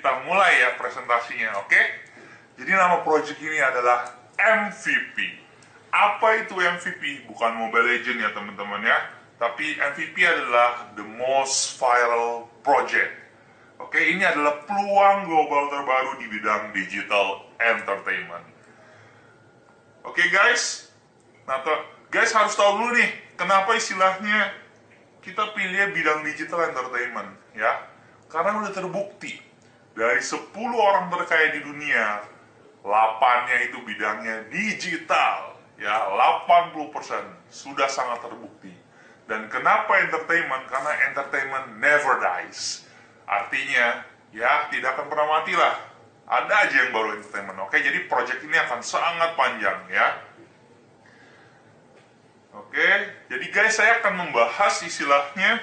kita mulai ya presentasinya, oke? Jadi nama project ini adalah MVP. Apa itu MVP? Bukan Mobile Legends ya teman-teman ya, tapi MVP adalah the most viral project. Oke, ini adalah peluang global terbaru di bidang digital entertainment. Oke guys, nah guys harus tahu dulu nih, kenapa istilahnya kita pilih bidang digital entertainment ya? Karena udah terbukti dari 10 orang terkaya di dunia, 8-nya itu bidangnya digital ya, 80% sudah sangat terbukti. Dan kenapa entertainment? Karena entertainment never dies. Artinya ya tidak akan pernah mati lah, ada aja yang baru entertainment. Oke, jadi project ini akan sangat panjang ya. Oke, jadi guys saya akan membahas istilahnya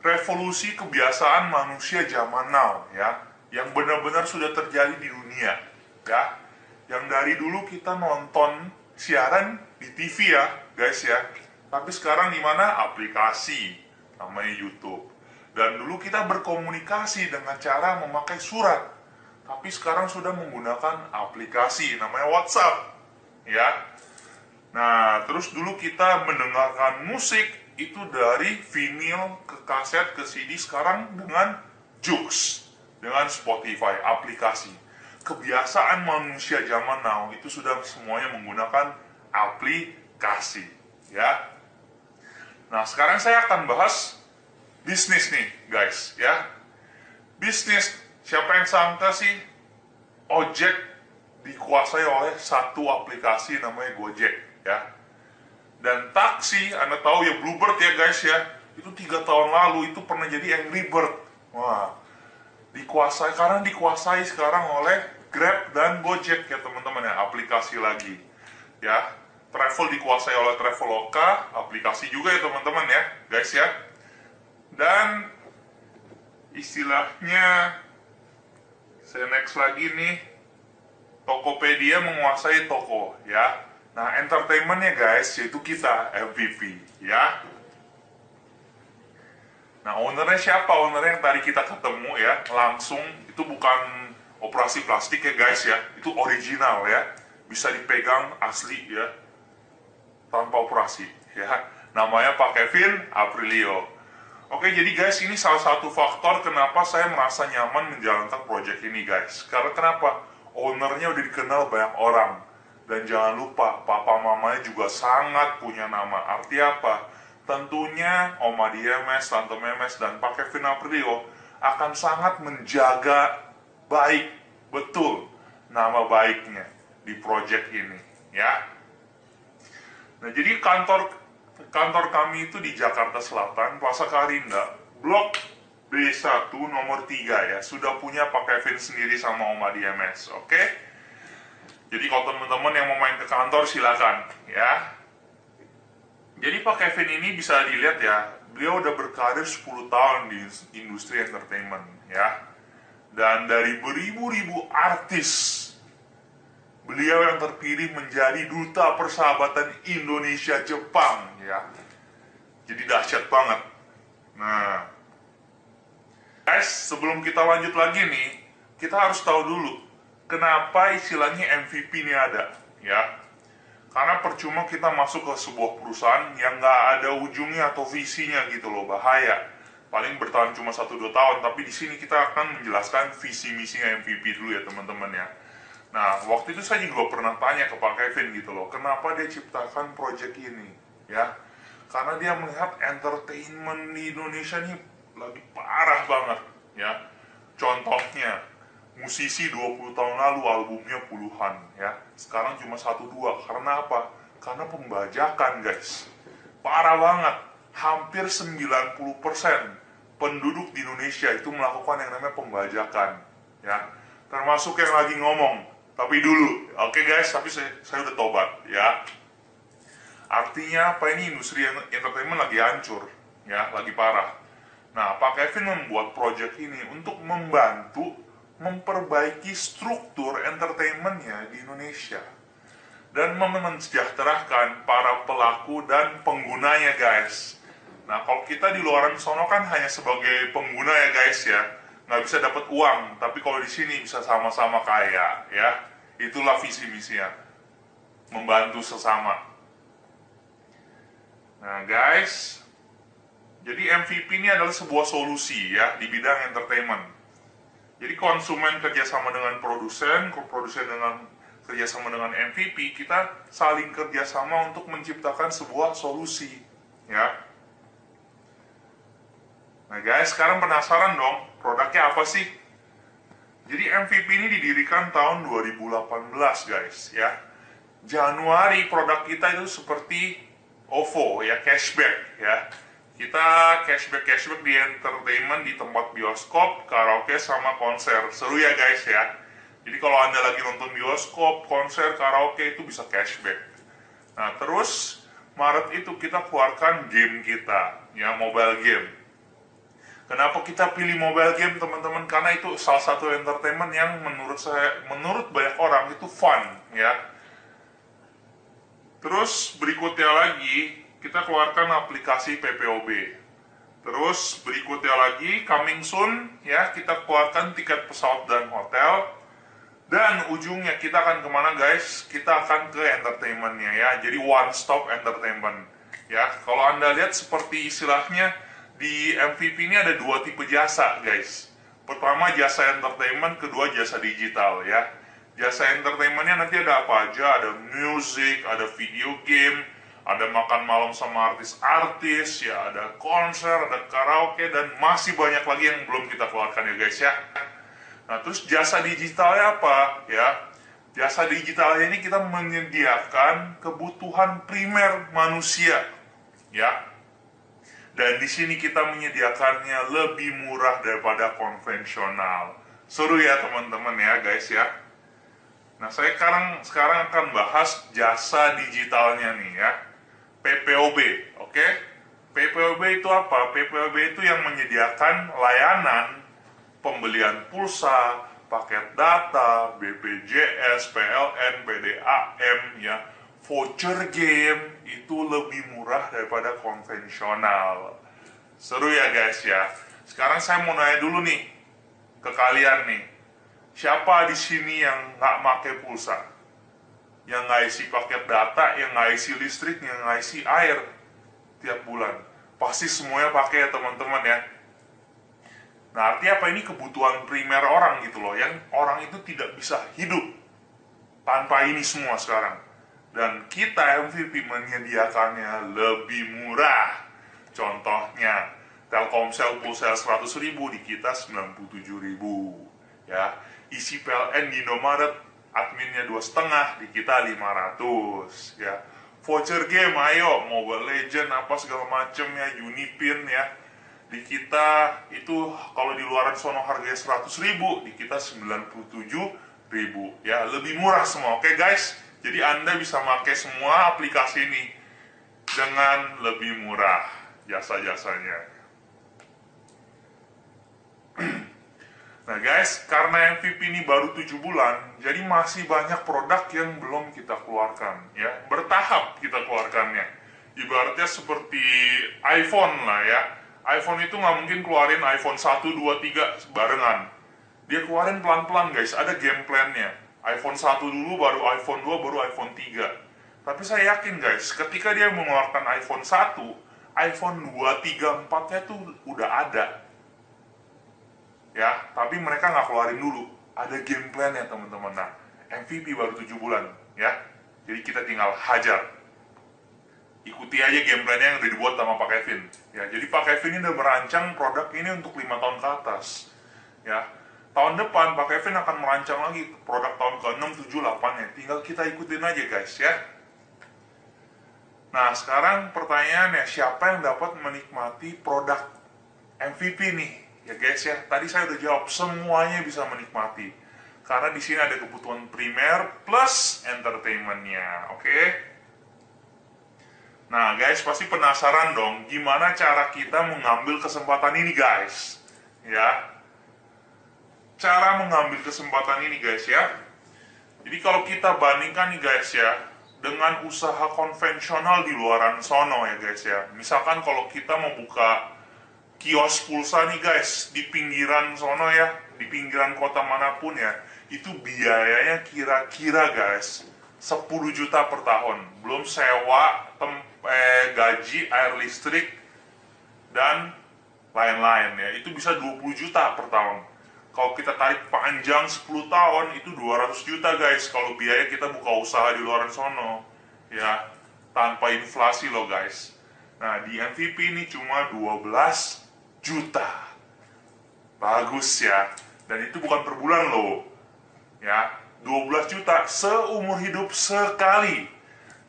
revolusi kebiasaan manusia zaman now ya, yang benar-benar sudah terjadi di dunia ya. Yang dari dulu kita nonton siaran di TV ya guys ya, tapi sekarang di mana? Aplikasi namanya YouTube. Dan dulu kita berkomunikasi dengan cara memakai surat, tapi sekarang sudah menggunakan aplikasi namanya WhatsApp ya. Nah, terus dulu kita mendengarkan musik itu dari vinyl ke kaset ke CD, sekarang dengan Joox, dengan Spotify, aplikasi. Kebiasaan manusia zaman now itu sudah semuanya menggunakan aplikasi ya. Nah, sekarang saya akan bahas bisnis nih guys ya. Bisnis, siapa yang sangka sih ojek dikuasai oleh satu aplikasi namanya Gojek ya. Dan taksi, Anda tahu ya Bluebird ya guys ya, itu 3 tahun lalu itu pernah jadi Angry Bird. Wah, dikuasai, karena dikuasai sekarang oleh Grab dan Gojek ya teman-teman ya, aplikasi lagi ya. Travel dikuasai oleh Traveloka, aplikasi juga ya teman-teman ya guys ya. Dan istilahnya saya next lagi nih, Tokopedia menguasai toko ya. Nah, entertainmentnya guys, yaitu kita, MVP ya. Nah, ownernya siapa? Ownernya yang tadi kita ketemu ya, langsung, itu bukan operasi plastik ya guys ya, itu original ya, bisa dipegang asli ya, tanpa operasi ya. Namanya Pak Kevin Aprilio. Oke, jadi guys, ini salah satu faktor kenapa saya merasa nyaman menjalankan project ini guys. Karena kenapa? Ownernya udah dikenal banyak orang. Dan jangan lupa, papa mamanya juga sangat punya nama. Arti apa? Tentunya Oma Diemes, Tante Memes, dan Pak Kevin Aprilio akan sangat menjaga baik, betul, nama baiknya di project ini ya. Nah, jadi kantor kami itu di Jakarta Selatan, Plaza Karinda, Blok B1 nomor 3 ya. Sudah punya Pak Kevin sendiri sama Oma Diemes, oke? Jadi kalau teman-teman yang mau main ke kantor silakan ya. Jadi Pak Kevin ini bisa dilihat ya, beliau udah berkarir 10 tahun di industri entertainment ya. Dan dari beribu-ribu artis, beliau yang terpilih menjadi duta persahabatan Indonesia-Jepang ya. Jadi dahsyat banget. Nah, guys, sebelum kita lanjut lagi nih, kita harus tahu dulu kenapa istilahnya MVP ini ada ya. Karena percuma kita masuk ke sebuah perusahaan yang nggak ada ujungnya atau visinya gitu loh, bahaya. Paling bertahan cuma 1-2 tahun, tapi di sini kita akan menjelaskan visi misinya MVP dulu ya teman-teman ya. Nah, waktu itu saya juga pernah tanya ke Pak Kevin gitu loh, kenapa dia ciptakan project ini ya. Karena dia melihat entertainment di Indonesia ini lagi parah banget ya. Contohnya, musisi 20 tahun lalu albumnya puluhan ya, sekarang cuma 1-2. Karena apa? Karena pembajakan guys, parah banget. Hampir 90% penduduk di Indonesia itu melakukan yang namanya pembajakan ya, termasuk yang lagi ngomong tapi dulu. Oke guys, tapi saya udah tobat ya. Artinya apa? Ini industri entertainment lagi hancur ya, lagi parah. Nah, Pak Kevin membuat project ini untuk membantu memperbaiki struktur entertainmentnya di Indonesia dan mensejahterakan para pelaku dan penggunanya guys. Nah, kalau kita di luaran sono kan hanya sebagai pengguna ya guys ya, nggak bisa dapat uang, tapi kalau di sini bisa sama-sama kaya, ya. Itulah visi misinya, membantu sesama. Nah guys, jadi MVP ini adalah sebuah solusi ya di bidang entertainment. Jadi konsumen kerjasama dengan produsen dengan kerjasama dengan MVP, kita saling kerjasama untuk menciptakan sebuah solusi, ya. Nah guys, sekarang penasaran dong, produknya apa sih? Jadi MVP ini didirikan tahun 2018 guys, ya. Januari produk kita itu seperti OVO ya, cashback ya. Kita cashback di entertainment, di tempat bioskop, karaoke, sama konser. Seru ya guys ya. Jadi kalau Anda lagi nonton bioskop, konser, karaoke itu bisa cashback. Nah terus Maret itu kita keluarkan game kita, ya, mobile game. Kenapa kita pilih mobile game teman-teman? Karena itu salah satu entertainment yang menurut banyak orang itu fun ya. Terus berikutnya lagi kita keluarkan aplikasi PPOB. Terus berikutnya lagi coming soon ya, kita keluarkan tiket pesawat dan hotel. Dan ujungnya kita akan kemana guys? Kita akan ke entertainmentnya ya. Jadi one stop entertainment ya. Kalau Anda lihat seperti istilahnya di MVP ini ada dua tipe jasa guys. Pertama jasa entertainment, kedua jasa digital ya. Jasa entertainmentnya nanti ada apa aja? Ada music, ada video game, ada makan malam sama artis-artis ya, ada konser, ada karaoke, dan masih banyak lagi yang belum kita keluarkan ya guys ya. Nah terus jasa digitalnya apa ya? Jasa digitalnya ini kita menyediakan kebutuhan primer manusia ya. Dan di sini kita menyediakannya lebih murah daripada konvensional. Seru ya teman-teman ya guys ya. Nah saya sekarang akan bahas jasa digitalnya nih ya. PPOB, oke? PPOB itu apa? PPOB itu yang menyediakan layanan pembelian pulsa, paket data, BPJS, PLN, PDAM ya. Voucher game itu lebih murah daripada konvensional. Seru ya guys ya. Sekarang saya mau nanya dulu nih ke kalian nih. Siapa di sini yang nggak pakai pulsa? Yang nggak isi paket data, yang nggak isi listrik, yang nggak isi air tiap bulan? Pasti semuanya pakai ya teman-teman ya. Nah artinya apa? Ini kebutuhan primer orang gitu loh. Yang orang itu tidak bisa hidup tanpa ini semua sekarang. Dan kita MVP menyediakannya lebih murah. Contohnya Telkomsel pulsa 100.000, di kita 97.000 ya. Isi PLN di Indomaret adminnya 2,5, di kita 500 ya. Voucher game, ayo Mobile Legend apa segala macem ya, Unipin ya, di kita itu kalau di luaran sono harganya 100.000, di kita 97.000 ya. Lebih murah semua, oke guys? Jadi Anda bisa pakai semua aplikasi ini dengan lebih murah jasa-jasanya. Nah guys, karena MVP ini baru 7 bulan, jadi masih banyak produk yang belum kita keluarkan ya. Bertahap kita keluarkannya. Ibaratnya seperti iPhone lah ya. iPhone itu nggak mungkin keluarin iPhone 1, 2, 3 barengan. Dia keluarin pelan-pelan guys, ada game plan-nya. iPhone 1 dulu, baru iPhone 2, baru iPhone 3. Tapi saya yakin guys, ketika dia mengeluarkan iPhone 1, iPhone 2, 3, 4-nya tuh udah ada. Ya, tapi mereka nggak keluarin dulu. Ada game plan-nya teman-teman. Nah, MVP baru 7 bulan ya. Jadi kita tinggal hajar. Ikuti aja game plan-nya yang udah dibuat sama Pak Kevin. Ya, jadi Pak Kevin ini udah merancang produk ini untuk 5 tahun ke atas. Ya. Tahun depan Pak Kevin akan merancang lagi produk tahun ke-6, 7, 8 ya. Tinggal kita ikutin aja guys ya. Nah sekarang pertanyaannya, siapa yang dapat menikmati produk MVP nih ya guys ya. Tadi saya udah jawab, semuanya bisa menikmati. Karena di sini ada kebutuhan primer plus entertainmentnya, oke? Nah guys pasti penasaran dong, gimana cara kita mengambil kesempatan ini guys ya. Cara mengambil kesempatan ini guys ya. Jadi kalau kita bandingkan nih guys ya, dengan usaha konvensional di luaran sono ya guys ya. Misalkan kalau kita mau buka kios pulsa nih guys, di pinggiran sono ya, di pinggiran kota manapun ya, itu biayanya kira-kira guys 10 juta per tahun, belum sewa, gaji, air listrik, dan lain-lain ya, itu bisa 20 juta per tahun. Kalau kita tarik panjang 10 tahun, itu 200 juta guys, kalau biaya kita buka usaha di luar sono ya, tanpa inflasi loh guys. Nah di MVP ini cuma 12 juta, bagus ya, dan itu bukan per bulan loh ya, 12 juta seumur hidup sekali.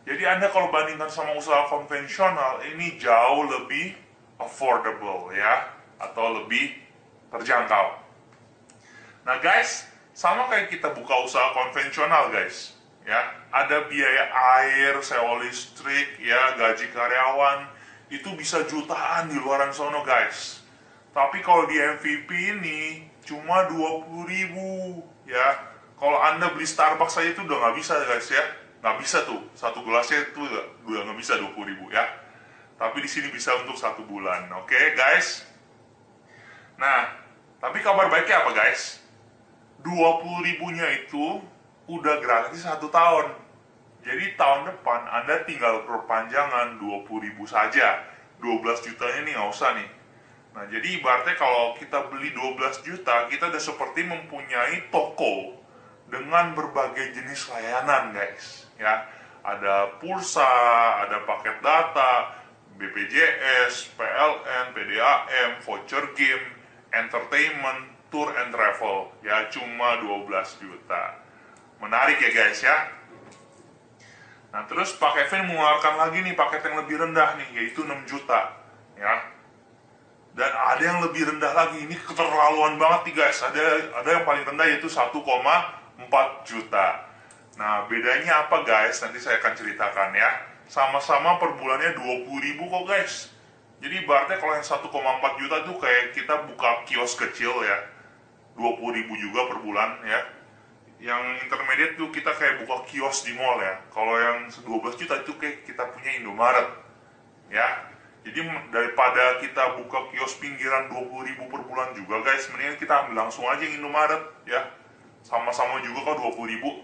Jadi Anda kalau bandingkan sama usaha konvensional, ini jauh lebih affordable ya, atau lebih terjangkau. Nah guys, sama kayak kita buka usaha konvensional guys ya, ada biaya air, sewa listrik ya, gaji karyawan, itu bisa jutaan di luaran sono guys. Tapi kalau di MVP ini cuma 20.000 ya. Kalau Anda beli Starbucks saja itu udah nggak bisa guys ya, nggak bisa tuh, satu gelasnya itu udah nggak bisa 20.000 ya. Tapi di sini bisa untuk 1 bulan, oke guys. Nah, tapi kabar baiknya apa guys? 20.000-nya itu udah gratis 1 tahun. Jadi tahun depan Anda tinggal perpanjangan 20.000 saja. 12 jutanya nih nggak usah nih. Nah jadi ibaratnya kalau kita beli 12 juta, kita udah seperti mempunyai toko dengan berbagai jenis layanan guys ya. Ada pulsa, ada paket data, BPJS, PLN, PDAM, voucher game, entertainment, tour and travel ya, cuma 12 juta. Menarik ya guys ya. Nah terus Pak Kevin mengeluarkan lagi nih paket yang lebih rendah nih, yaitu 6 juta ya. Dan ada yang lebih rendah lagi, ini keterlaluan banget nih guys. Ada yang paling rendah yaitu 1,4 juta. Nah bedanya apa guys, nanti saya akan ceritakan ya. Sama-sama per bulannya 20.000 kok guys. Jadi ibaratnya kalau yang 1,4 juta itu kayak kita buka kios kecil ya, 20.000 juga per bulan ya. Yang intermediate tuh kita kayak buka kios di mall ya. Kalau yang 12 juta itu kayak kita punya Indomaret ya. Jadi daripada kita buka kios pinggiran 20.000 per bulan juga guys, mendingan kita ambil langsung aja yang Indomaret ya. Sama-sama juga kok 20.000.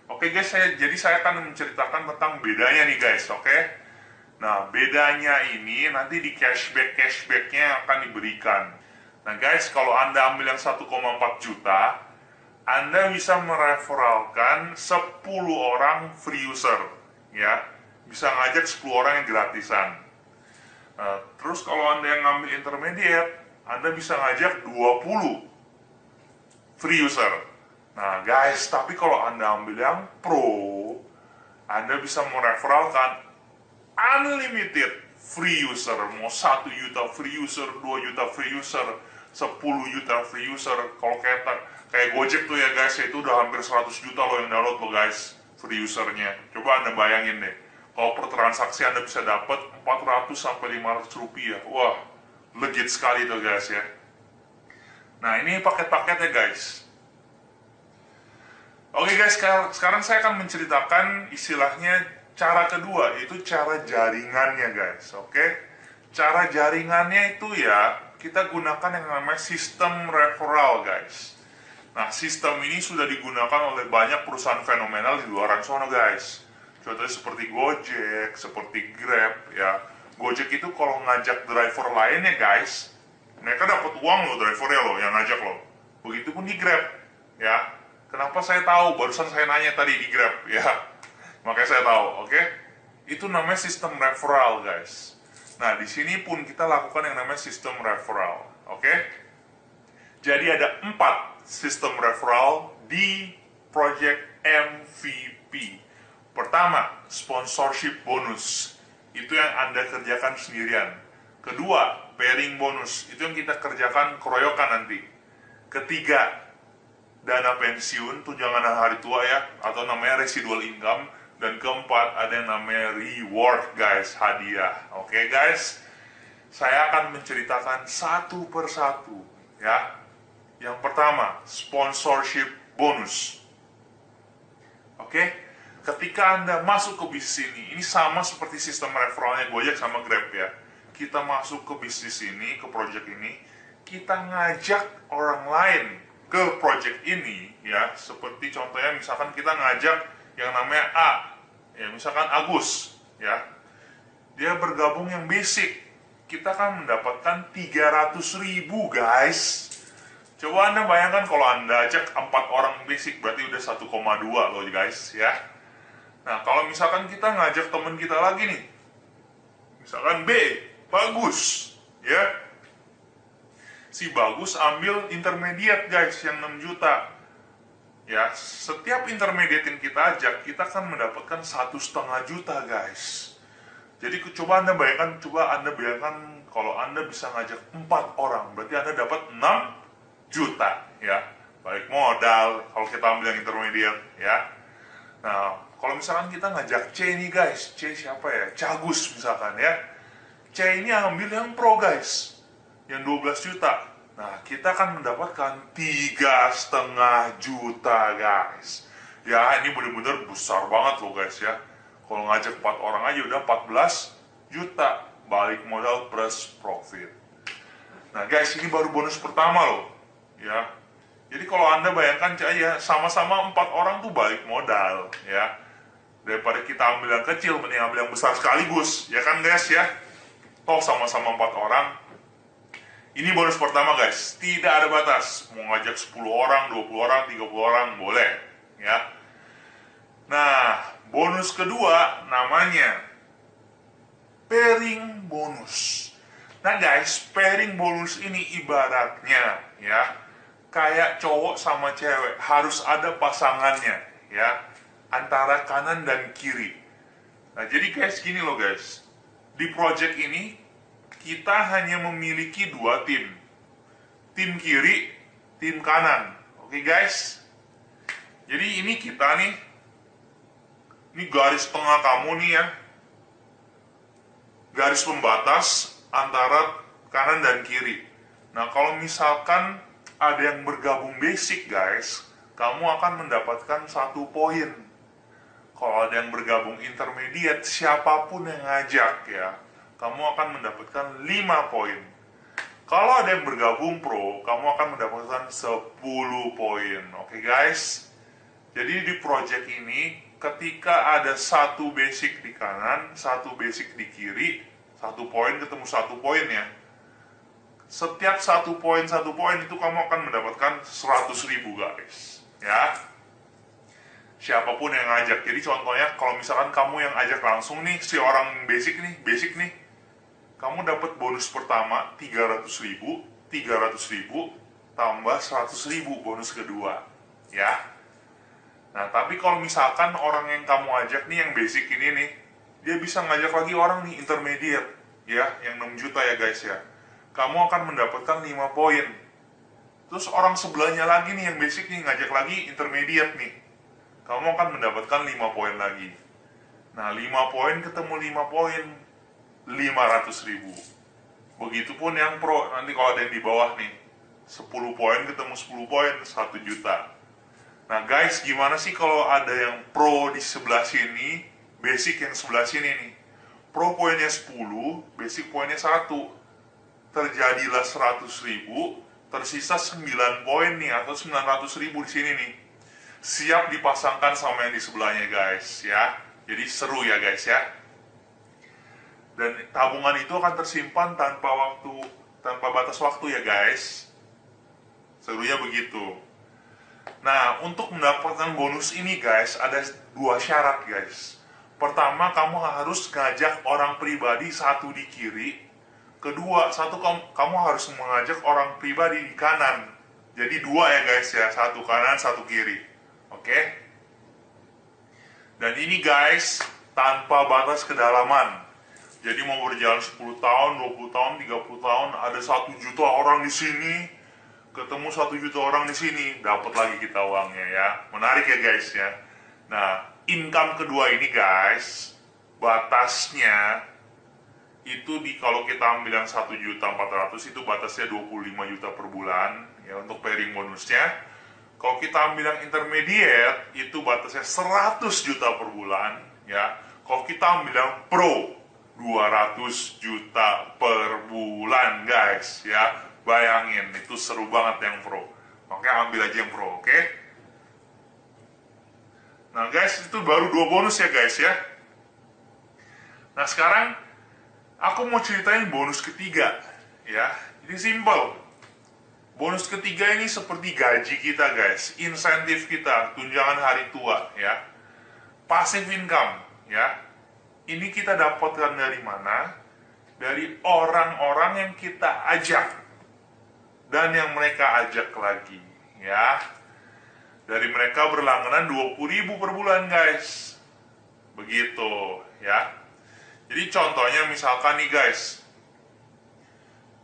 Oke guys, jadi saya akan menceritakan tentang bedanya nih guys, oke? Nah, bedanya ini nanti di cashback-nya akan diberikan. Nah guys, kalau Anda ambil yang 1,4 juta, Anda bisa mereferalkan 10 orang free user ya. Bisa ngajak 10 orang yang gratisan. Terus kalau Anda yang ngambil intermediate, Anda bisa ngajak 20 free user. Nah guys, tapi kalau Anda ambil yang pro, Anda bisa mereferalkan unlimited free user. Mau 1 juta free user, 2 juta free user, 10 juta free user. Kalau kayak Gojek tuh ya guys, itu udah hampir 100 juta loh yang download loh guys, free usernya. Coba Anda bayangin deh, kalau per transaksi Anda bisa dapat 400 sampai 500 rupiah. Wah, legit sekali tuh guys ya. Nah, ini paket-paketnya guys. Oke guys, sekarang saya akan menceritakan istilahnya cara kedua, yaitu cara jaringannya guys. Oke, cara jaringannya itu ya, kita gunakan yang namanya sistem referral guys. Nah, sistem ini sudah digunakan oleh banyak perusahaan fenomenal di luar sana guys. Contohnya seperti Gojek, seperti Grab ya. Gojek itu kalau ngajak driver lainnya guys, mereka dapat uang loh, drivernya loh yang ngajak loh. Begitupun di Grab ya. Kenapa saya tahu? Barusan saya nanya tadi di Grab ya. Makanya saya tahu, oke? Itu namanya sistem referral guys. Nah, di sini pun kita lakukan yang namanya sistem referral, oke? Jadi ada 4 sistem referral di project MVP. Pertama, sponsorship bonus. Itu yang Anda kerjakan sendirian. Kedua, pairing bonus. Itu yang kita kerjakan keroyokan nanti. Ketiga, dana pensiun, tunjangan hari tua ya, atau namanya residual income. Dan keempat, ada yang namanya reward guys, hadiah. Oke guys, saya akan menceritakan satu persatu ya. Yang pertama, sponsorship bonus. Oke, ketika Anda masuk ke bisnis ini sama seperti sistem referralnya Gojek sama Grab ya. kita masuk ke bisnis ini, ke project ini, kita ngajak orang lain ke project ini, ya, seperti contohnya misalkan kita ngajak yang namanya A, ya, misalkan Agus, ya, dia bergabung yang basic, kita kan mendapatkan 300.000 guys. Coba Anda bayangkan kalau Anda ajak 4 orang basic, berarti udah 1,2 loh guys, ya. Nah, kalau misalkan kita ngajak teman kita lagi nih, misalkan B, Bagus, ya. Si Bagus ambil intermediate guys yang 6 juta. Ya, setiap intermediate yang kita ajak, kita akan mendapatkan 1,5 juta guys. Jadi coba Anda bayangkan kalau Anda bisa ngajak 4 orang, berarti Anda dapat 6 juta, ya. Balik modal kalau kita ambil yang intermediate, ya. Nah, kalau misalkan kita ngajak C nih guys, C siapa ya? Cagus misalkan, ya. C ini ambil yang pro guys, yang 12 juta. Nah, kita akan mendapatkan 3,5 juta guys. Ya, ini benar-benar besar banget loh guys, ya. Kalau ngajak 4 orang aja udah 14 juta, balik modal plus profit. Nah guys, ini baru bonus pertama loh, ya. Jadi kalau Anda bayangkan aja, sama-sama 4 orang tuh balik modal, ya. Daripada kita ambil yang kecil, mending ambil yang besar sekaligus, ya kan guys, ya. Toh sama-sama 4 orang. Ini bonus pertama guys, tidak ada batas. Mau ngajak 10 orang, 20 orang, 30 orang, boleh, ya. Nah, bonus kedua namanya pairing bonus. Nah guys, pairing bonus ini ibaratnya, ya, kayak cowok sama cewek, harus ada pasangannya, ya, antara kanan dan kiri. Nah, jadi guys, gini loh guys, di project ini kita hanya memiliki 2 tim, tim kiri, tim kanan. Oke guys, jadi ini kita nih, ini garis tengah kamu nih, ya, garis pembatas antara kanan dan kiri. Nah, kalau misalkan ada yang bergabung basic guys, kamu akan mendapatkan 1 poin. Kalau ada yang bergabung intermediate, siapapun yang ngajak, ya, kamu akan mendapatkan 5 poin. Kalau ada yang bergabung pro, kamu akan mendapatkan 10 poin. Oke guys, jadi di project ini, ketika ada 1 basic di kanan, 1 basic di kiri, 1 poin ketemu 1 poin, ya. Setiap 1 poin itu kamu akan mendapatkan 100.000 guys, ya. Siapapun yang ngajak. Jadi contohnya kalau misalkan kamu yang ajak langsung nih, si orang basic nih, kamu dapat bonus pertama 300.000 tambah 100.000 bonus kedua, ya. Nah, tapi kalau misalkan orang yang kamu ajak nih, yang basic ini nih, dia bisa ngajak lagi orang nih intermediate, ya, yang 6 juta ya guys, ya. Kamu akan mendapatkan 5 poin. Terus orang sebelahnya lagi nih, yang basic nih, ngajak lagi intermediate nih, kamu akan mendapatkan 5 poin lagi. Nah, 5 poin ketemu 5 poin, 500.000. Begitupun yang pro, nanti kalau ada yang di bawah nih, 10 poin ketemu 10 poin, 1 juta. Nah guys, gimana sih kalau ada yang pro di sebelah sini, basic yang sebelah sini nih. Pro poinnya 10, basic poinnya 1. Terjadilah 100.000, tersisa 9 poin nih, atau 900.000 di sini nih. Siap dipasangkan sama yang di sebelahnya guys, ya. Jadi seru ya guys, ya. Dan tabungan itu akan tersimpan tanpa batas waktu ya guys. Serunya begitu. Nah, untuk mendapatkan bonus ini guys, ada 2 syarat guys. Pertama, kamu harus ngajak orang pribadi 1 di kiri. Kedua, kamu harus mengajak orang pribadi di kanan. Jadi 2 ya guys, ya, 1 kanan, 1 kiri. Oke? Dan ini guys, tanpa batas kedalaman. Jadi mau berjalan 10 tahun, 20 tahun, 30 tahun, ada 1 juta orang di sini, ketemu 1 juta orang di sini, dapat lagi kita uangnya, ya. Menarik ya guys, ya. Nah, income kedua ini guys, batasnya itu kalau kita ambil yang 1.400.000 itu batasnya 25 juta per bulan, ya, untuk pairing bonusnya. Kalau kita ambil yang intermediate itu batasnya 100 juta per bulan, ya. Kalau kita ambil yang pro 200 juta per bulan guys ya. Bayangin, itu seru banget yang pro. Oke, ambil aja yang pro, oke? Nah guys, itu baru 2 bonus ya guys ya. Nah sekarang aku mau ceritain bonus ketiga ya. Ini simple. Bonus ketiga ini seperti gaji kita guys, insentif kita, tunjangan hari tua ya. Passive income ya. Ini kita dapatkan dari mana? Dari orang-orang yang kita ajak dan yang mereka ajak lagi ya. Dari mereka berlangganan 20.000 per bulan guys. Begitu ya. Jadi contohnya misalkan nih guys,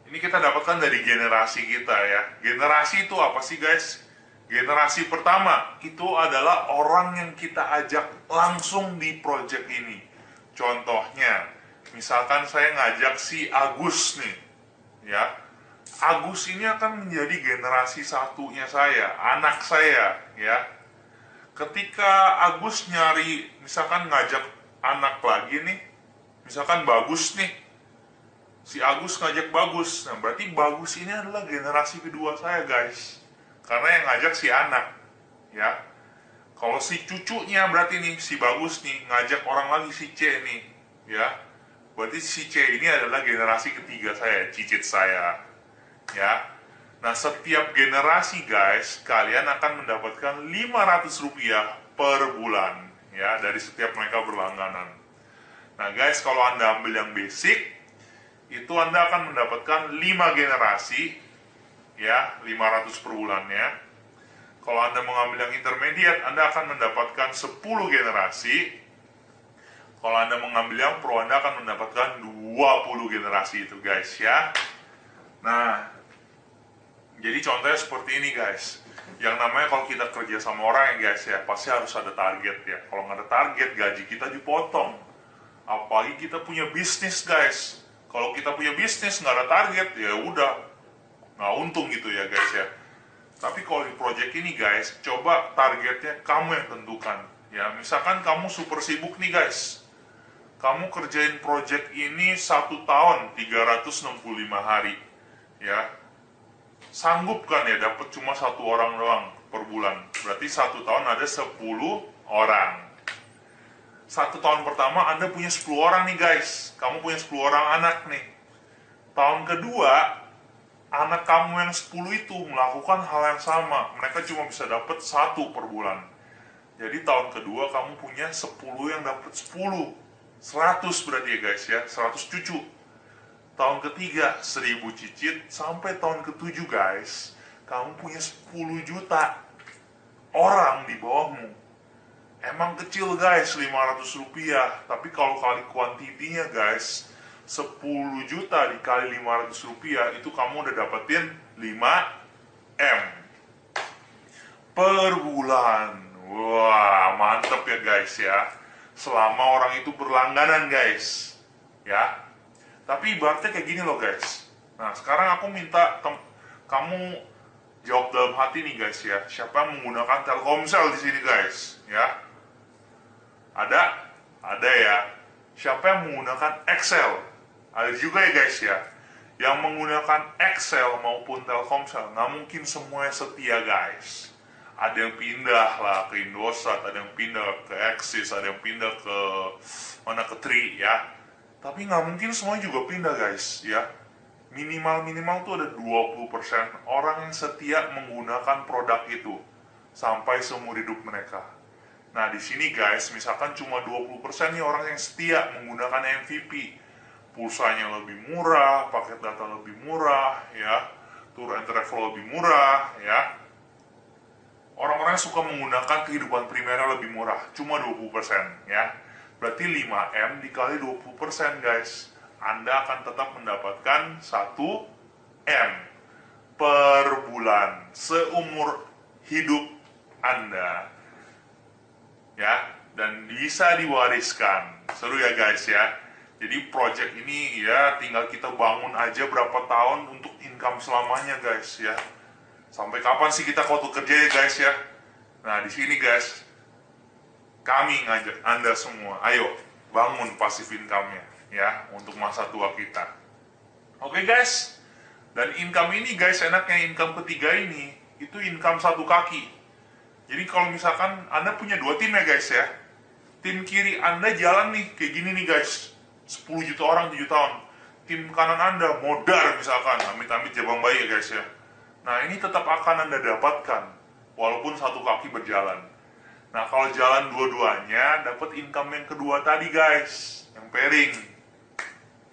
ini kita dapatkan dari generasi kita ya. Generasi itu apa sih guys? Generasi pertama itu adalah orang yang kita ajak langsung di project ini. Contohnya, misalkan saya ngajak si Agus nih ya. Agus ini akan menjadi generasi satunya saya, anak saya ya. Ketika Agus nyari, misalkan ngajak anak lagi nih, misalkan Bagus nih, si Agus ngajak Bagus, nah berarti Bagus ini adalah generasi kedua saya guys, karena yang ngajak si anak ya. Kalau si cucunya berarti nih, si Bagus nih ngajak orang lagi si C nih ya, berarti si C ini adalah generasi ketiga saya, cicit saya ya. Nah setiap generasi guys, kalian akan mendapatkan 500 rupiah per bulan ya, dari setiap mereka berlangganan. Nah guys, kalau Anda ambil yang basic, itu Anda akan mendapatkan 5 generasi ya, 500 per bulannya. Kalau Anda mengambil yang intermediate, Anda akan mendapatkan 10 generasi. Kalau Anda mengambil yang pro, Anda akan mendapatkan 20 generasi itu guys ya. Nah, jadi contohnya seperti ini guys. Yang namanya kalau kita kerja sama orang ya guys ya, pasti harus ada target ya. Kalau nggak ada target, gaji kita dipotong. Apalagi kita punya bisnis guys. Kalau kita punya bisnis nggak ada target, ya udah nggak untung gitu ya guys ya. Tapi kalau di project ini guys, coba targetnya kamu yang tentukan ya. Misalkan kamu super sibuk nih guys, kamu kerjain project ini 1 tahun 365 hari ya. Sanggup kan ya dapat cuma 1 orang doang per bulan. Berarti 1 tahun ada 10 orang. 1 tahun pertama Anda punya 10 orang nih guys. Kamu punya 10 orang anak nih. Tahun kedua, anak kamu yang 10 itu melakukan hal yang sama. Mereka cuma bisa dapat 1 per bulan. Jadi tahun kedua kamu punya 10 yang dapat 10. 100 berarti ya guys ya, 100 cucu. Tahun ketiga 1000 cicit, sampai tahun ke-7 guys, kamu punya 10 juta orang di bawahmu. Emang kecil guys 500 rupiah, tapi kalau kali kuantitinya guys, 10 juta dikali 500 rupiah, itu kamu udah dapetin 5M per bulan. Wah mantep ya guys ya, selama orang itu berlangganan guys ya. Tapi ibaratnya kayak gini loh guys. Nah sekarang aku minta kamu jawab dalam hati nih guys ya. Siapa yang menggunakan Telkomsel di sini guys ya? Ada? Ada ya. Siapa yang menggunakan Excel? Ada juga ya guys ya. Yang menggunakan Excel maupun Telkomsel, nggak mungkin semuanya setia guys. Ada yang pindah lah ke Indosat, ada yang pindah ke Axis, ada yang pindah ke mana, ke Tri ya. Tapi nggak mungkin semuanya juga pindah guys ya. Minimal tuh ada 20% orang yang setia menggunakan produk itu sampai seumur hidup mereka. Nah di sini guys, misalkan cuma 20% nih orang yang setia menggunakan MVP, pulsanya lebih murah, paket data lebih murah ya, tour and travel lebih murah ya. Orang-orang yang suka menggunakan kehidupan primernya lebih murah, cuma 20% ya. Berarti 5M dikali 20% guys, Anda akan tetap mendapatkan 1M per bulan seumur hidup Anda ya, dan bisa diwariskan. Seru ya guys ya. Jadi project ini ya tinggal kita bangun aja berapa tahun untuk income selamanya guys ya. Sampai kapan sih kita kalau kerja ya guys ya. Nah di sini guys, kami ngajak Anda semua, ayo bangun passive income-nya. ya untuk masa tua kita. Oke guys, dan income ini guys, enaknya income ketiga ini itu income satu kaki. Jadi kalau misalkan Anda punya dua tim ya guys ya, tim kiri Anda jalan nih kayak gini nih guys, 10 juta orang 7 tahun. Tim kanan Anda modar misalkan, amit-amit jabang bayi ya guys ya. Nah ini tetap akan Anda dapatkan walaupun satu kaki berjalan. Nah kalau jalan dua-duanya dapat income yang kedua tadi guys, yang pairing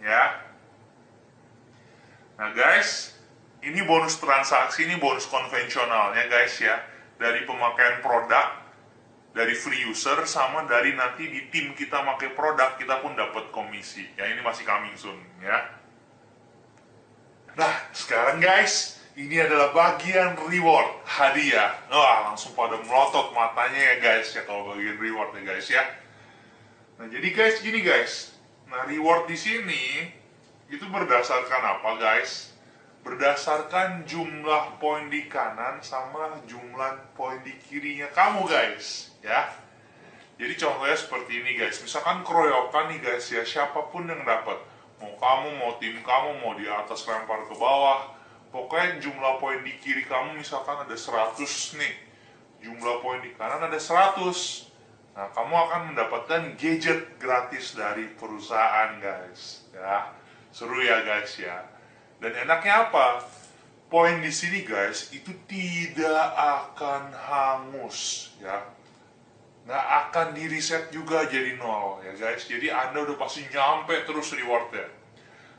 ya. Nah guys, ini bonus transaksi, ini bonus konvensionalnya guys ya, dari pemakaian produk, dari free user, sama dari nanti di tim kita pakai produk kita pun dapat komisi ya. Ini masih coming soon ya. Nah sekarang guys, ini adalah bagian reward, hadiah. Wah, langsung pada melotot matanya ya guys ya kalau bagian reward ya guys ya. Nah, jadi guys gini guys. Nah, reward di sini itu berdasarkan apa guys? Berdasarkan jumlah poin di kanan sama jumlah poin di kirinya kamu guys ya. Jadi contohnya seperti ini guys. Misalkan keroyokan nih guys ya, siapapun yang dapat. Mau kamu, mau tim kamu, mau di atas lempar ke bawah, pokoknya jumlah poin di kiri kamu misalkan ada 100 nih, jumlah poin di kanan ada 100. Nah, kamu akan mendapatkan gadget gratis dari perusahaan guys ya. Seru ya guys ya. Dan enaknya apa? Poin di sini guys itu tidak akan hangus ya. Nggak akan di reset juga jadi nol ya guys. Jadi Anda udah pasti nyampe terus rewardnya.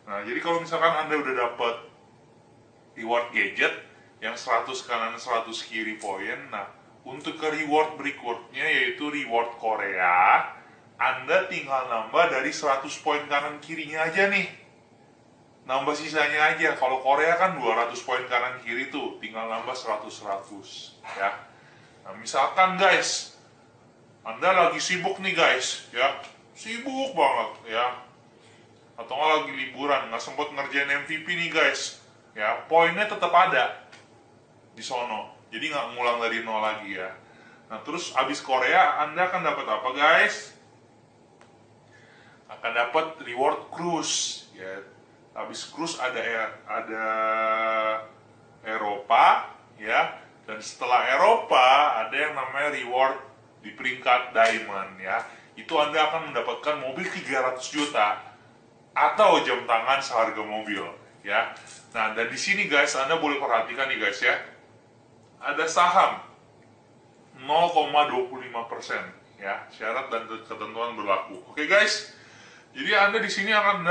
Nah, jadi kalau misalkan Anda udah dapat reward gadget yang 100 kanan 100 kiri poin. Nah, untuk ke reward berikutnya yaitu reward Korea, Anda tinggal nambah dari 100 poin kanan kirinya aja nih. Nambah sisanya aja. Kalau Korea kan 200 poin kanan kiri tuh, tinggal nambah 100-100 ya. Nah, misalkan guys, Anda lagi sibuk nih guys ya, sibuk banget ya, atau nggak lagi liburan, nggak sempat ngerjain MVP nih guys ya, poinnya tetap ada di sono, jadi nggak ngulang dari nol lagi ya. Nah terus abis Korea Anda akan dapat apa guys? Akan dapat reward cruise ya. Abis cruise ada Eropa ya, dan setelah Eropa ada yang namanya reward di peringkat diamond ya. Itu Anda akan mendapatkan mobil 300 juta atau jam tangan seharga mobil ya. Nah, dan di sini guys Anda boleh perhatikan nih guys ya. Ada saham 0,25% ya. Syarat dan ketentuan berlaku. Oke guys. Jadi Anda di sini akan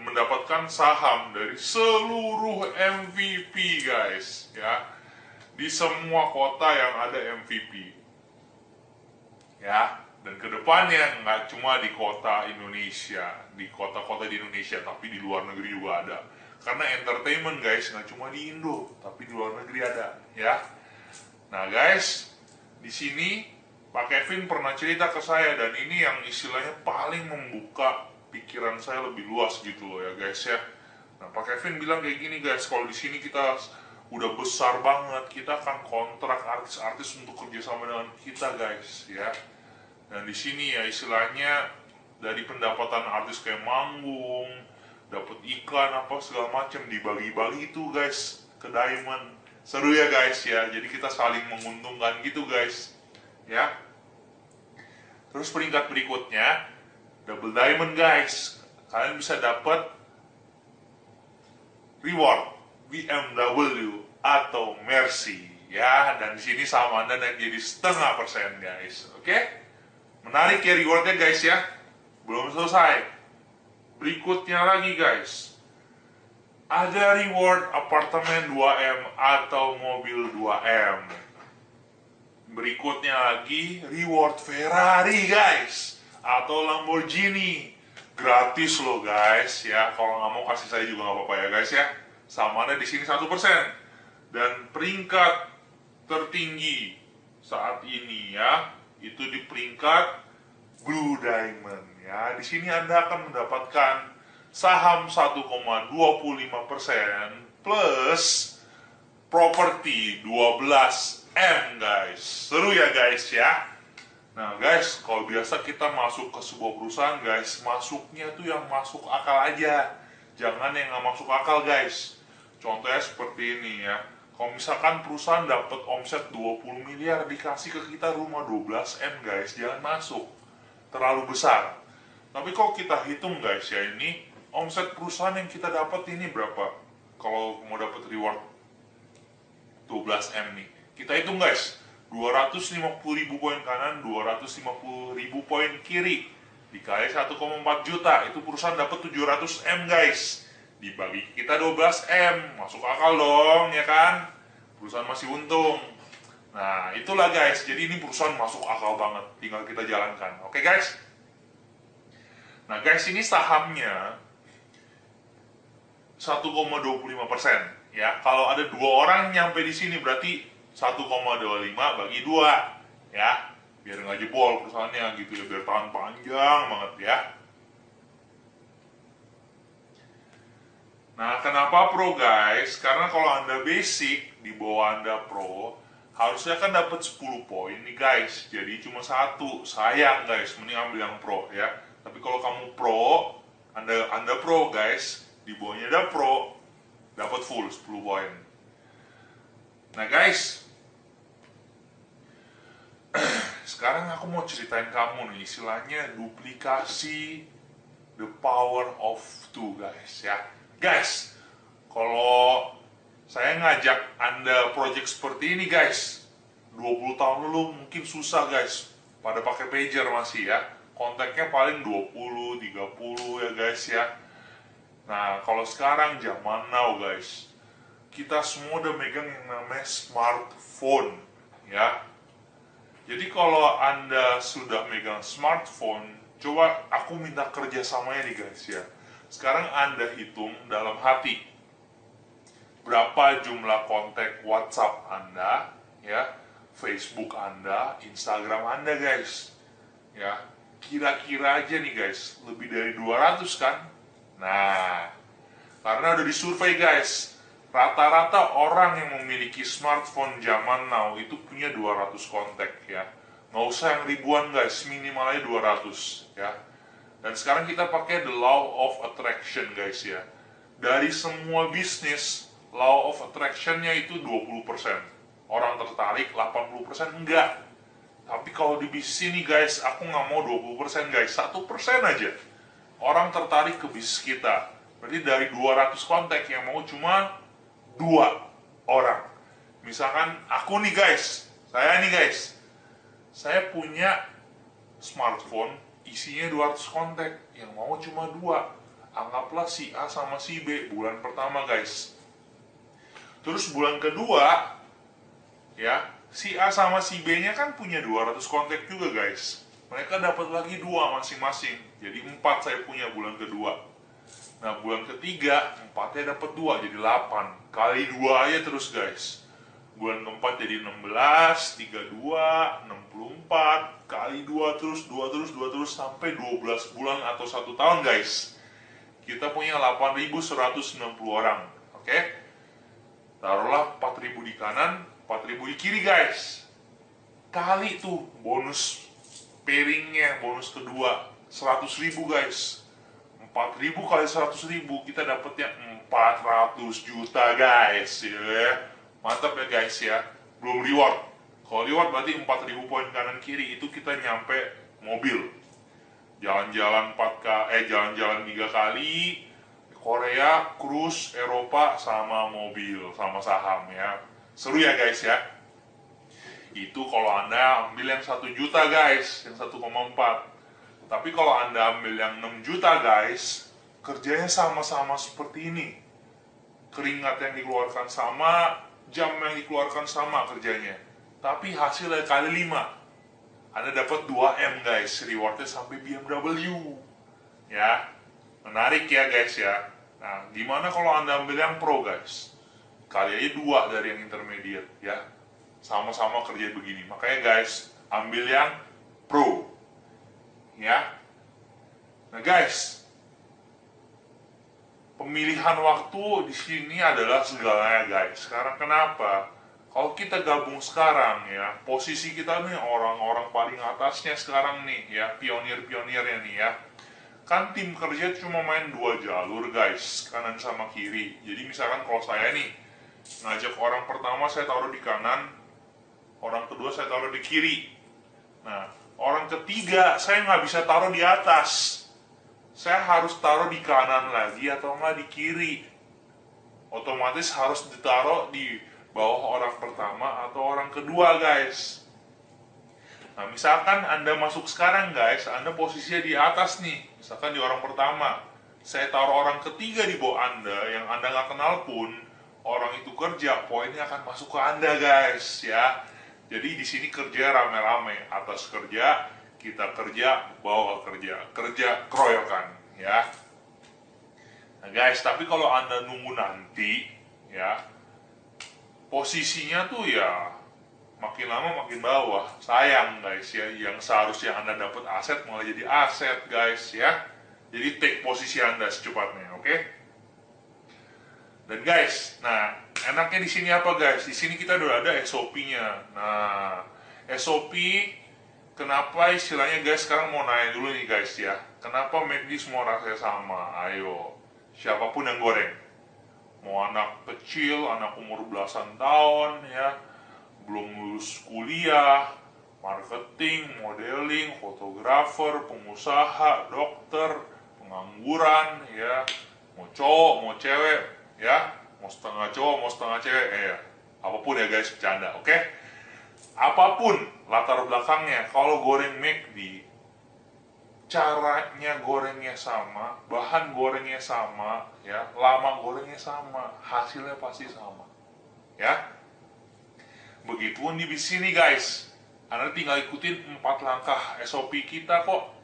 mendapatkan saham dari seluruh MVP guys ya. Di semua kota yang ada MVP. Ya, dan kedepannya nggak cuma di kota Indonesia, di kota-kota di Indonesia, tapi di luar negeri juga ada. Karena entertainment guys, nggak cuma di Indo, tapi di luar negeri ada, ya. Nah guys, di sini Pak Kevin pernah cerita ke saya, dan ini yang istilahnya paling membuka pikiran saya lebih luas gitu loh ya guys ya. Nah Pak Kevin bilang kayak gini guys, kalau di sini kita udah besar banget, kita akan kontrak artis-artis untuk kerjasama dengan kita guys ya. Dan di sini ya istilahnya dari pendapatan artis kayak manggung, dapat iklan apa segala macam dibagi-bagi itu guys ke diamond. Seru ya guys ya. Jadi kita saling menguntungkan gitu guys. Ya. Terus peringkat berikutnya double diamond guys. Kalian bisa dapat reward BMW atau Mercy ya, dan di sini saham Anda naik jadi 0,5% guys. Oke? Menarik ya rewardnya guys ya. Belum selesai. Berikutnya lagi guys, ada reward apartemen 2M atau mobil 2M. Berikutnya lagi reward Ferrari guys atau Lamborghini. Gratis loh guys ya. Kalau nggak mau kasih saya juga nggak apa-apa ya guys ya. Sama ada di sini 1%. Dan peringkat tertinggi saat ini ya, itu di peringkat Blue Diamond ya. Di sini Anda akan mendapatkan saham 1,25% plus properti 12M guys. Seru ya guys ya. Nah guys, kalau biasa kita masuk ke sebuah perusahaan guys, masuknya tuh yang masuk akal aja, jangan yang nggak masuk akal guys. Contohnya seperti ini ya, kalau misalkan perusahaan dapat omset 20 miliar dikasih ke kita rumah 12 M guys, jangan masuk, terlalu besar. Tapi kalau kita hitung guys ya, ini omset perusahaan yang kita dapat ini berapa? Kalau mau dapat reward 12 M nih, kita hitung guys, 250.000 poin kanan, 250.000 poin kiri dikali 1,4 juta, itu perusahaan dapat 700 M guys, dibagi kita 12 M, masuk akal dong ya kan, perusahaan masih untung. Nah itulah guys, jadi ini perusahaan masuk akal banget, tinggal kita jalankan. Oke guys. Nah guys, ini sahamnya 1,25% ya. Kalau ada 2 orang nyampe di sini berarti 1,25 bagi 2 ya, biar nggak jebol perusahaannya gitu ya, biar tahan panjang banget ya. Nah kenapa pro guys? Karena kalau anda basic, di bawah anda pro, harusnya kan dapat 10 poin nih guys, jadi cuma 1, sayang guys, mending ambil yang pro ya. Tapi kalau kamu pro, anda pro guys, di bawahnya ada pro, dapat full 10 poin. Nah guys, sekarang aku mau ceritain kamu nih, istilahnya duplikasi the power of 2 guys ya. Guys, kalau saya ngajak anda project seperti ini guys, 20 tahun lalu mungkin susah guys, pada pakai pager masih ya, kontaknya paling 20, 30 ya guys ya. Nah kalau sekarang zaman now guys, kita semua udah megang yang namanya smartphone ya. Jadi kalau anda sudah megang smartphone, coba aku minta kerjasamanya nih guys ya. Sekarang anda hitung dalam hati, berapa jumlah kontak WhatsApp anda ya, Facebook anda, Instagram anda guys ya. Kira-kira aja nih guys, lebih dari 200 kan? Nah, karena udah disurvei guys, rata-rata orang yang memiliki smartphone zaman now itu punya 200 kontak ya. Nggak usah yang ribuan guys, minimalnya 200 ya. Dan sekarang kita pakai the law of attraction guys ya. Dari semua bisnis, law of attraction-nya itu 20%. Orang tertarik, 80% enggak. Tapi kalau di bisnis ini guys, aku nggak mau 20% guys, 1% aja orang tertarik ke bisnis kita. Berarti dari 200 kontak yang mau cuma 2 orang. Misalkan aku nih guys, saya punya smartphone isinya 200 kontak, yang mau cuma 2. Anggaplah si A sama si B bulan pertama guys. Terus bulan kedua ya, si A sama si B nya kan punya 200 kontak juga guys. Mereka dapat lagi 2 masing-masing, jadi 4 saya punya bulan kedua. Nah bulan ketiga 4-nya dapat 2, jadi 8 kali 2 aja terus guys. Bulan keempat jadi 16, 32, 64 kali 2 terus, 2 terus sampai 12 bulan atau 1 tahun guys. Kita punya 8.160 orang. Oke? Taruhlah 4.000 di kanan, 4.000 di kiri guys. Kali tuh bonus pairingnya, bonus kedua 100.000 guys. 4.000 kali 100.000, kita dapatnya 400 juta guys ya. Mantap ya guys ya. Belum reward. Kalau reward berarti 4.000 poin kanan kiri, itu kita nyampe mobil. Jalan-jalan 3 kali Korea, cruise, Eropa, sama mobil, sama saham ya. Seru ya guys ya. Itu kalau anda ambil yang 1 juta guys, yang 1,4. Tapi kalau anda ambil yang 6 juta guys, kerjanya sama-sama seperti ini. Keringat yang dikeluarkan sama, jam yang dikeluarkan sama kerjanya. Tapi hasilnya kali 5. Anda dapat 2M guys, rewardnya sampai BMW. Ya, menarik ya guys ya. Nah, gimana kalau anda ambil yang pro guys? Kali aja 2 dari yang intermediate ya. Sama-sama kerja begini. Makanya guys, ambil yang pro. Ya. Nah guys, pemilihan waktu di sini adalah segalanya guys. Sekarang kenapa? Kalau kita gabung sekarang ya, posisi kita nih orang-orang paling atasnya sekarang nih ya, pionir-pionirnya nih ya. Kan tim kerja cuma main 2 jalur guys, kanan sama kiri. Jadi misalkan kalau saya nih, ngajak orang pertama saya taruh di kanan, orang kedua saya taruh di kiri. Nah, orang ketiga saya nggak bisa taruh di atas. Saya harus taruh di kanan lagi atau nggak di kiri. Otomatis harus ditaruh di bawah orang pertama atau orang kedua guys. Nah misalkan Anda masuk sekarang guys, Anda posisinya di atas nih, misalkan di orang pertama, saya taruh orang ketiga di bawah Anda yang Anda nggak kenal pun, orang itu kerja, poinnya akan masuk ke Anda guys ya. Jadi di sini kerja rame-rame, atas kerja, kita kerja, bawah kerja, kerja keroyokan ya. Nah guys, tapi kalau Anda nunggu nanti ya, posisinya tuh ya makin lama makin bawah. Sayang guys ya, yang seharusnya Anda dapat aset malah jadi aset guys ya. Jadi take posisi Anda secepatnya, oke? Dan guys, nah enaknya di sini apa guys? Di sini kita udah ada SOP-nya. Nah, SOP kenapa istilahnya guys, sekarang mau nanya dulu nih guys ya. Kenapa McD semua rasanya sama? Ayo, siapapun yang goreng. Mau anak kecil, anak umur belasan tahun ya, belum lulus kuliah, marketing, modeling, fotografer, pengusaha, dokter, pengangguran ya, mau cowok, mau cewek ya, mau setengah cowok, mau setengah cewek ya, apapun ya guys, bercanda, oke? Apapun latar belakangnya, kalau goreng McD, caranya gorengnya sama, bahan gorengnya sama, ya, lama gorengnya sama, hasilnya pasti sama, ya. Begitupun di sini guys, Anda tinggal ikutin 4 langkah SOP kita kok.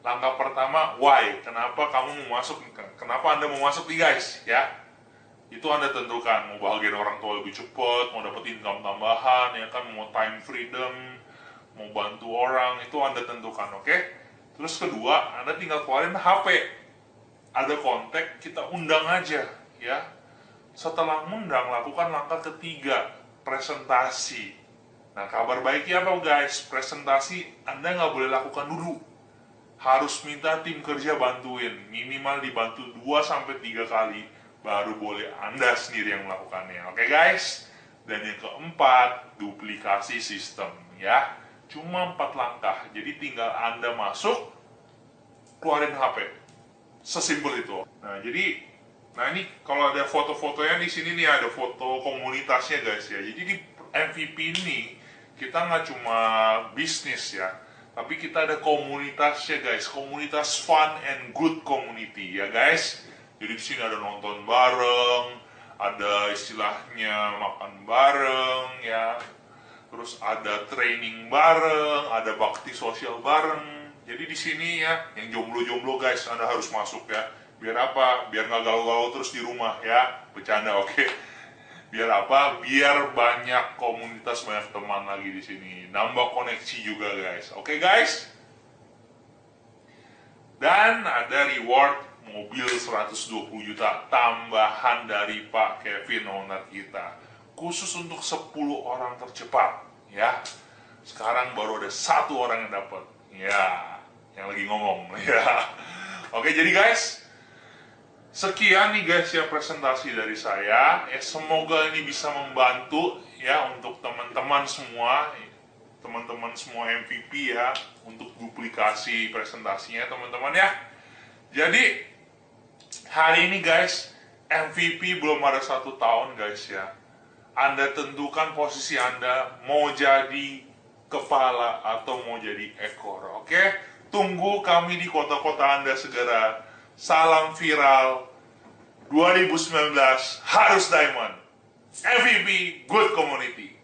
Langkah pertama, why? Kenapa kamu mau masuk? Kenapa Anda mau masuk nih guys, ya? Itu Anda tentukan, mau bahagian orang tua lebih cepat, mau dapat income tambahan, ya kan, mau time freedom, mau bantu orang, itu Anda tentukan, oke? Terus kedua, Anda tinggal keluarin HP. Ada kontak, kita undang aja, ya. Setelah undang, lakukan langkah ketiga, presentasi. Nah, kabar baiknya apa guys? Presentasi Anda nggak boleh lakukan dulu. Harus minta tim kerja bantuin. Minimal dibantu 2-3 kali, baru boleh Anda sendiri yang melakukannya. Oke guys? Dan yang keempat, duplikasi sistem, ya. Cuma 4 langkah, jadi tinggal Anda masuk, keluarin HP, sesimpel itu. Nah jadi, ini kalau ada foto-fotonya di sini nih, ada foto komunitasnya guys ya. Jadi di MVP ini kita nggak cuma bisnis ya, tapi kita ada komunitasnya guys, komunitas fun and good community ya guys. Jadi di sini ada nonton bareng, ada istilahnya makan bareng ya. Terus ada training bareng, ada bakti sosial bareng. Jadi di sini ya, yang jomblo-jomblo guys, Anda harus masuk ya. Biar apa? Biar nggak galau-galau terus di rumah ya. Bercanda, oke? Biar apa? Biar banyak komunitas, banyak teman lagi di sini. Nambah koneksi juga guys. Oke guys? Dan ada reward mobil 120 juta tambahan dari Pak Kevin, owner kita. Khusus untuk 10 orang tercepat ya. Sekarang baru ada 1 orang yang dapat ya, yang lagi ngomong ya. Oke, jadi guys, sekian nih guys ya presentasi dari saya ya. Semoga ini bisa membantu ya untuk teman-teman semua, teman-teman semua MVP ya, untuk duplikasi presentasinya teman-teman ya. Jadi hari ini guys, MVP belum ada 1 tahun guys ya. Anda tentukan posisi Anda, mau jadi kepala atau mau jadi ekor, oke? Tunggu kami di kota-kota Anda segera. Salam viral 2019, harus diamond. MVP Good Community.